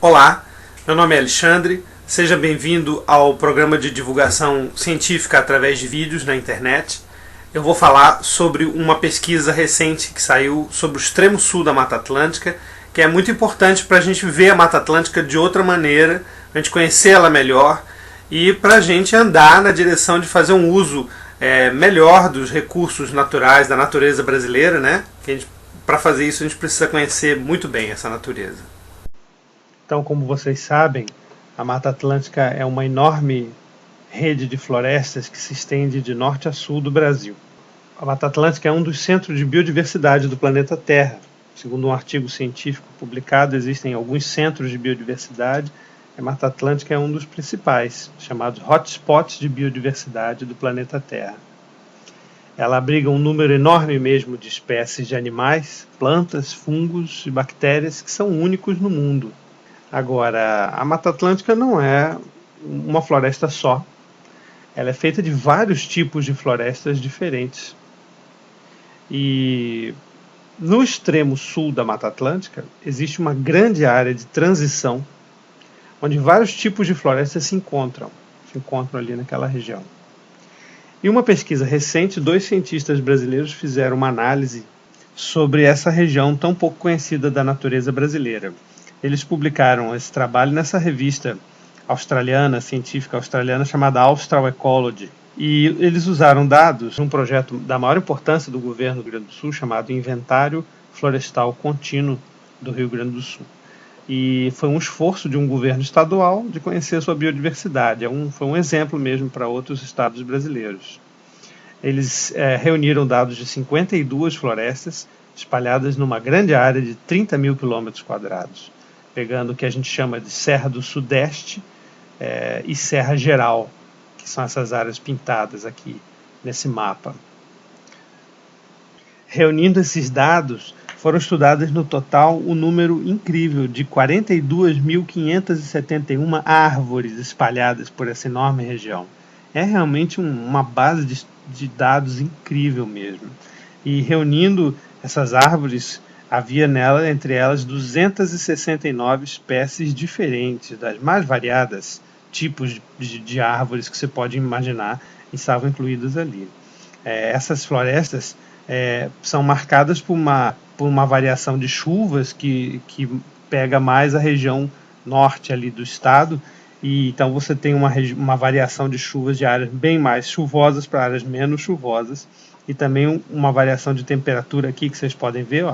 Olá, meu nome é Alexandre, seja bem-vindo ao programa de divulgação científica através de vídeos na internet. Eu vou falar sobre uma pesquisa recente que saiu sobre o extremo sul da Mata Atlântica, que é muito importante para a gente ver a Mata Atlântica de outra maneira, para a gente conhecer ela melhor e para a gente andar na direção de fazer um uso melhor dos recursos naturais da natureza brasileira, né? Para fazer isso a gente precisa conhecer muito bem essa natureza. Então, como vocês sabem, a Mata Atlântica é uma enorme rede de florestas que se estende de norte a sul do Brasil. A Mata Atlântica é um dos centros de biodiversidade do planeta Terra. Segundo um artigo científico publicado, existem alguns centros de biodiversidade. A Mata Atlântica é um dos principais, chamados hotspots de biodiversidade do planeta Terra. Ela abriga um número enorme mesmo de espécies de animais, plantas, fungos e bactérias que são únicos no mundo. Agora, a Mata Atlântica não é uma floresta só. Ela é feita de vários tipos de florestas diferentes. E no extremo sul da Mata Atlântica existe uma grande área de transição, onde vários tipos de florestas se encontram ali naquela região. Em uma pesquisa recente, 2 cientistas brasileiros fizeram uma análise sobre essa região tão pouco conhecida da natureza brasileira. Eles publicaram esse trabalho nessa revista científica australiana, chamada Austral Ecology. E eles usaram dados de um projeto da maior importância do governo do Rio Grande do Sul, chamado Inventário Florestal Contínuo do Rio Grande do Sul. E foi um esforço de um governo estadual de conhecer a sua biodiversidade. Foi um exemplo mesmo para outros estados brasileiros. Eles reuniram dados de 52 florestas espalhadas numa grande área de 30 mil quilômetros quadrados, pegando o que a gente chama de Serra do Sudeste e Serra Geral, que são essas áreas pintadas aqui nesse mapa. Reunindo esses dados, foram estudadas no total um número incrível de 42.571 árvores espalhadas por essa enorme região. É realmente uma base de dados incrível mesmo. E reunindo essas árvores, havia entre elas 269 espécies diferentes, das mais variadas tipos de árvores que você pode imaginar, e estavam incluídas ali. Essas florestas são marcadas por uma variação de chuvas que pega mais a região norte ali do estado, e então você tem uma variação de chuvas de áreas bem mais chuvosas para áreas menos chuvosas, e também uma variação de temperatura aqui que vocês podem ver,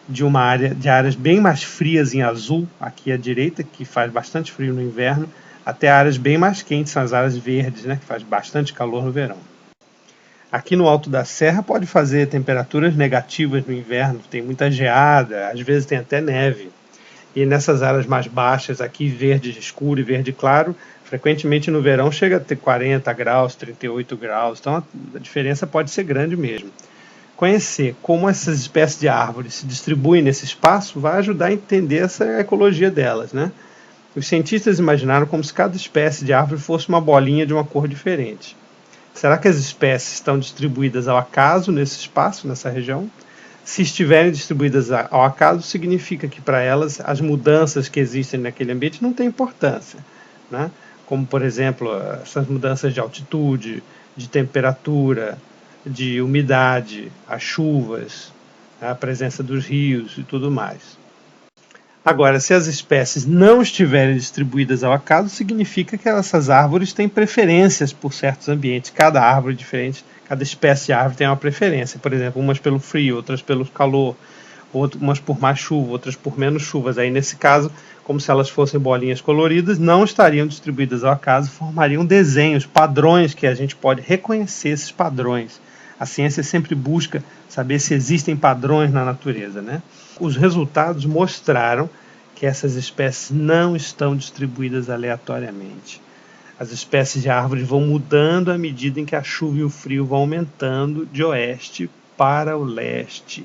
de áreas bem mais frias em azul, aqui à direita, que faz bastante frio no inverno, até áreas bem mais quentes, são as áreas verdes, né, que faz bastante calor no verão. Aqui no alto da serra pode fazer temperaturas negativas no inverno, tem muita geada, às vezes tem até neve. E nessas áreas mais baixas, aqui verde escuro e verde claro, frequentemente no verão chega a ter 40 graus, 38 graus, então a diferença pode ser grande mesmo. Conhecer como essas espécies de árvores se distribuem nesse espaço vai ajudar a entender essa ecologia delas, né? Os cientistas imaginaram como se cada espécie de árvore fosse uma bolinha de uma cor diferente. Será que as espécies estão distribuídas ao acaso nesse espaço, nessa região? Se estiverem distribuídas ao acaso, significa que para elas as mudanças que existem naquele ambiente não têm importância, né? Como, por exemplo, essas mudanças de altitude, de temperatura, de umidade, as chuvas, a presença dos rios e tudo mais. Agora, se as espécies não estiverem distribuídas ao acaso, significa que essas árvores têm preferências por certos ambientes. Cada árvore diferente, cada espécie de árvore tem uma preferência. Por exemplo, umas pelo frio, outras pelo calor, umas por mais chuva, outras por menos chuvas. Aí, nesse caso, como se elas fossem bolinhas coloridas, não estariam distribuídas ao acaso, formariam desenhos, padrões que a gente pode reconhecer esses padrões. A ciência sempre busca saber se existem padrões na natureza, né? Os resultados mostraram que essas espécies não estão distribuídas aleatoriamente. As espécies de árvores vão mudando à medida em que a chuva e o frio vão aumentando de oeste para o leste.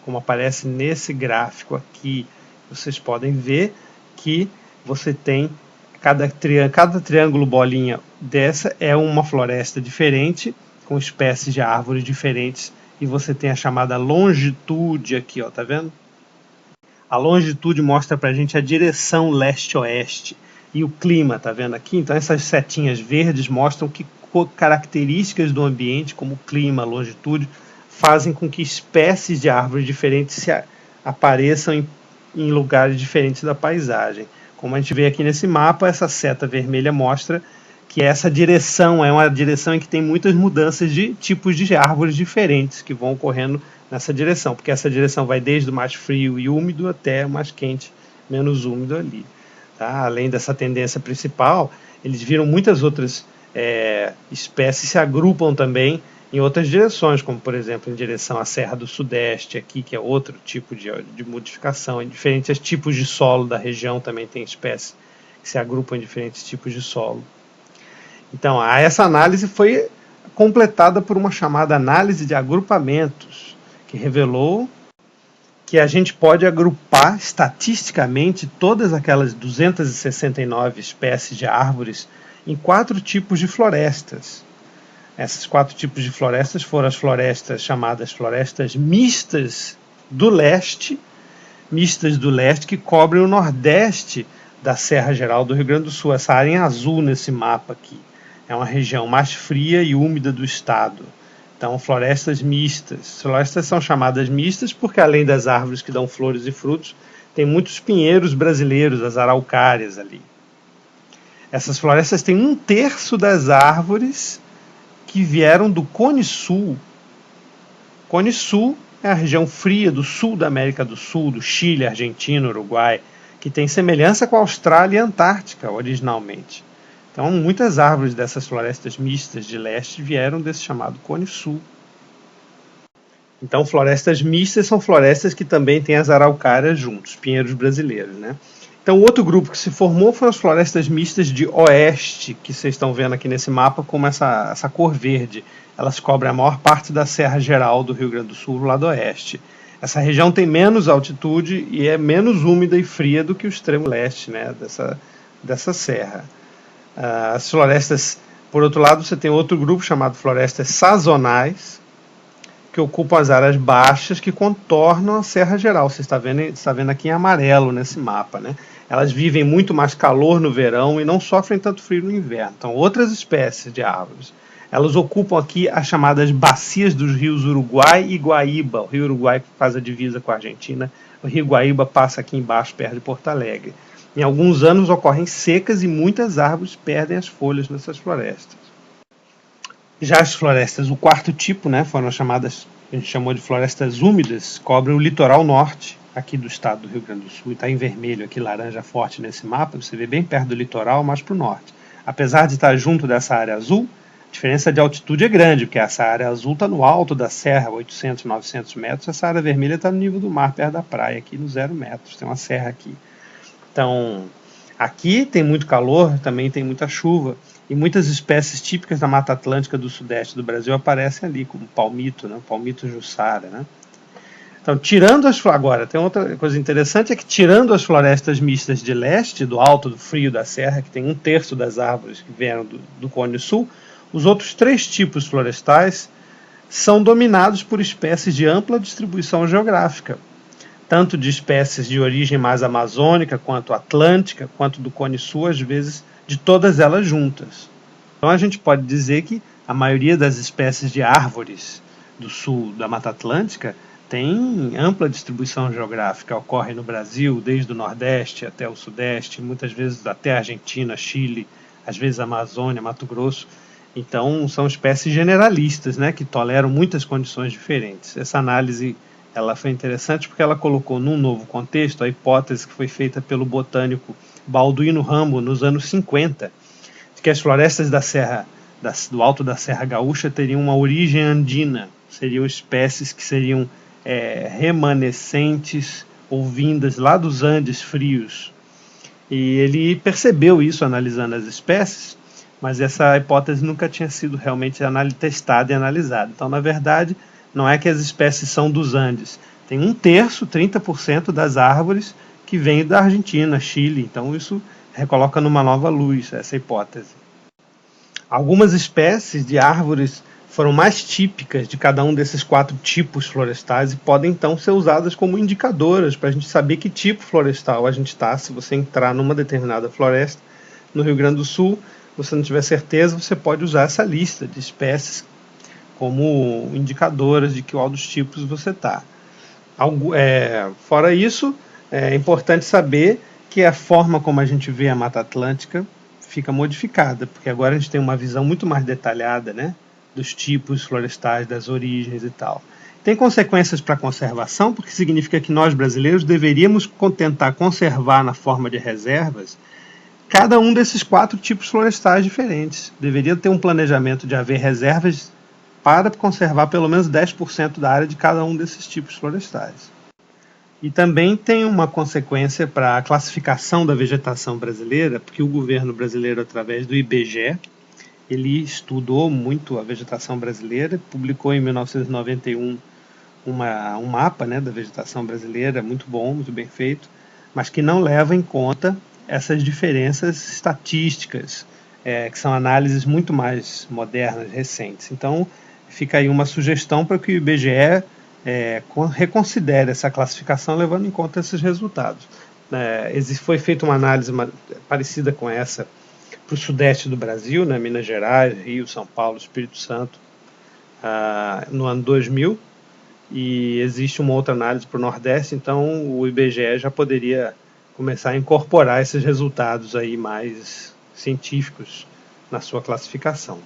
Como aparece nesse gráfico aqui, vocês podem ver que você tem cada triângulo bolinha dessa é uma floresta diferente, com espécies de árvores diferentes, e você tem a chamada longitude aqui, tá vendo? A longitude mostra para a gente a direção leste-oeste. E o clima, tá vendo aqui? Então essas setinhas verdes mostram que características do ambiente, como o clima, a longitude, fazem com que espécies de árvores diferentes apareçam em lugares diferentes da paisagem. Como a gente vê aqui nesse mapa, essa seta vermelha mostra que essa direção é uma direção em que tem muitas mudanças de tipos de árvores diferentes que vão ocorrendo nessa direção, porque essa direção vai desde o mais frio e úmido até o mais quente, menos úmido ali. Tá? Além dessa tendência principal, eles viram muitas outras espécies se agrupam também em outras direções, como por exemplo em direção à Serra do Sudeste, aqui, que é outro tipo de modificação. Em diferentes tipos de solo da região também tem espécies que se agrupam em diferentes tipos de solo. Então, essa análise foi completada por uma chamada análise de agrupamentos, que revelou que a gente pode agrupar estatisticamente todas aquelas 269 espécies de árvores em 4 tipos de florestas. Esses 4 tipos de florestas foram as florestas chamadas florestas mistas do leste, que cobrem o nordeste da Serra Geral do Rio Grande do Sul. Essa área em azul nesse mapa aqui é uma região mais fria e úmida do estado. Então, florestas mistas. Florestas são chamadas mistas porque, além das árvores que dão flores e frutos, tem muitos pinheiros brasileiros, as araucárias ali. Essas florestas têm 1/3 das árvores que vieram do Cone Sul. Cone Sul é a região fria do sul da América do Sul, do Chile, Argentina, Uruguai, que tem semelhança com a Austrália e a Antártica, originalmente. Então, muitas árvores dessas florestas mistas de leste vieram desse chamado Cone Sul. Então, florestas mistas são florestas que também têm as araucárias juntos, pinheiros brasileiros, né? Então, outro grupo que se formou foram as florestas mistas de oeste, que vocês estão vendo aqui nesse mapa como essa cor verde. Elas cobrem a maior parte da Serra Geral do Rio Grande do Sul, do lado oeste. Essa região tem menos altitude e é menos úmida e fria do que o extremo leste, né, dessa serra. As florestas, por outro lado, você tem outro grupo chamado florestas sazonais, que ocupam as áreas baixas que contornam a Serra Geral. Você está vendo aqui em amarelo nesse mapa, né? Elas vivem muito mais calor no verão e não sofrem tanto frio no inverno. Então, outras espécies de árvores. Elas ocupam aqui as chamadas bacias dos rios Uruguai e Guaíba. O rio Uruguai faz a divisa com a Argentina. O rio Guaíba passa aqui embaixo, perto de Porto Alegre. Em alguns anos ocorrem secas e muitas árvores perdem as folhas nessas florestas. Já as florestas, o 4º tipo, né, foram as chamadas, a gente chamou de florestas úmidas, cobrem o litoral norte aqui do estado do Rio Grande do Sul. Está em vermelho aqui, laranja forte nesse mapa, você vê bem perto do litoral, mais para o norte. Apesar de estar junto dessa área azul, a diferença de altitude é grande, porque essa área azul está no alto da serra, 800, 900 metros, essa área vermelha está no nível do mar, perto da praia, aqui no 0 metros, tem uma serra aqui. Então, aqui tem muito calor, também tem muita chuva, e muitas espécies típicas da Mata Atlântica do Sudeste do Brasil aparecem ali, como palmito, né? Palmito jussara, né? Então, tirando as agora, tem outra coisa interessante, é que tirando as florestas mistas de leste, do alto, do frio da serra, que tem 1/3 das árvores que vieram do Cone Sul, os outros 3 tipos florestais são dominados por espécies de ampla distribuição geográfica, tanto de espécies de origem mais amazônica, quanto atlântica, quanto do Cone Sul, às vezes de todas elas juntas. Então a gente pode dizer que a maioria das espécies de árvores do sul da Mata Atlântica tem ampla distribuição geográfica, ocorre no Brasil, desde o Nordeste até o Sudeste, muitas vezes até a Argentina, Chile, às vezes a Amazônia, Mato Grosso. Então são espécies generalistas, né, que toleram muitas condições diferentes. Essa análise ela foi interessante porque ela colocou num novo contexto a hipótese que foi feita pelo botânico Balduino Rambo nos anos 50, de que as florestas da serra, do alto da Serra Gaúcha teriam uma origem andina, seriam espécies que seriam remanescentes ou vindas lá dos Andes frios. E ele percebeu isso analisando as espécies, mas essa hipótese nunca tinha sido realmente testada e analisada. Então, na verdade, não é que as espécies são dos Andes. Tem 1/3, 30% das árvores que vem da Argentina, Chile. Então isso recoloca numa nova luz essa hipótese. Algumas espécies de árvores foram mais típicas de cada um desses 4 tipos florestais e podem então ser usadas como indicadoras para a gente saber que tipo florestal a gente está. Se você entrar numa determinada floresta no Rio Grande do Sul, você não tiver certeza, você pode usar essa lista de espécies como indicadoras de qual dos tipos você está. Fora isso, é importante saber que a forma como a gente vê a Mata Atlântica fica modificada, porque agora a gente tem uma visão muito mais detalhada, né, dos tipos florestais, das origens e tal. Tem consequências para a conservação, porque significa que nós brasileiros deveríamos tentar conservar na forma de reservas cada um desses 4 tipos florestais diferentes. Deveria ter um planejamento de haver reservas para conservar pelo menos 10% da área de cada um desses tipos florestais. E também tem uma consequência para a classificação da vegetação brasileira, porque o governo brasileiro, através do IBGE, ele estudou muito a vegetação brasileira, publicou em 1991 um mapa, né, da vegetação brasileira, muito bom, muito bem feito, mas que não leva em conta essas diferenças estatísticas, que são análises muito mais modernas, recentes. Então, fica aí uma sugestão para que o IBGE reconsidere essa classificação, levando em conta esses resultados. Foi feita uma análise parecida com essa para o sudeste do Brasil, né, Minas Gerais, Rio, São Paulo, Espírito Santo, no ano 2000, e existe uma outra análise para o Nordeste, então o IBGE já poderia começar a incorporar esses resultados aí mais científicos na sua classificação.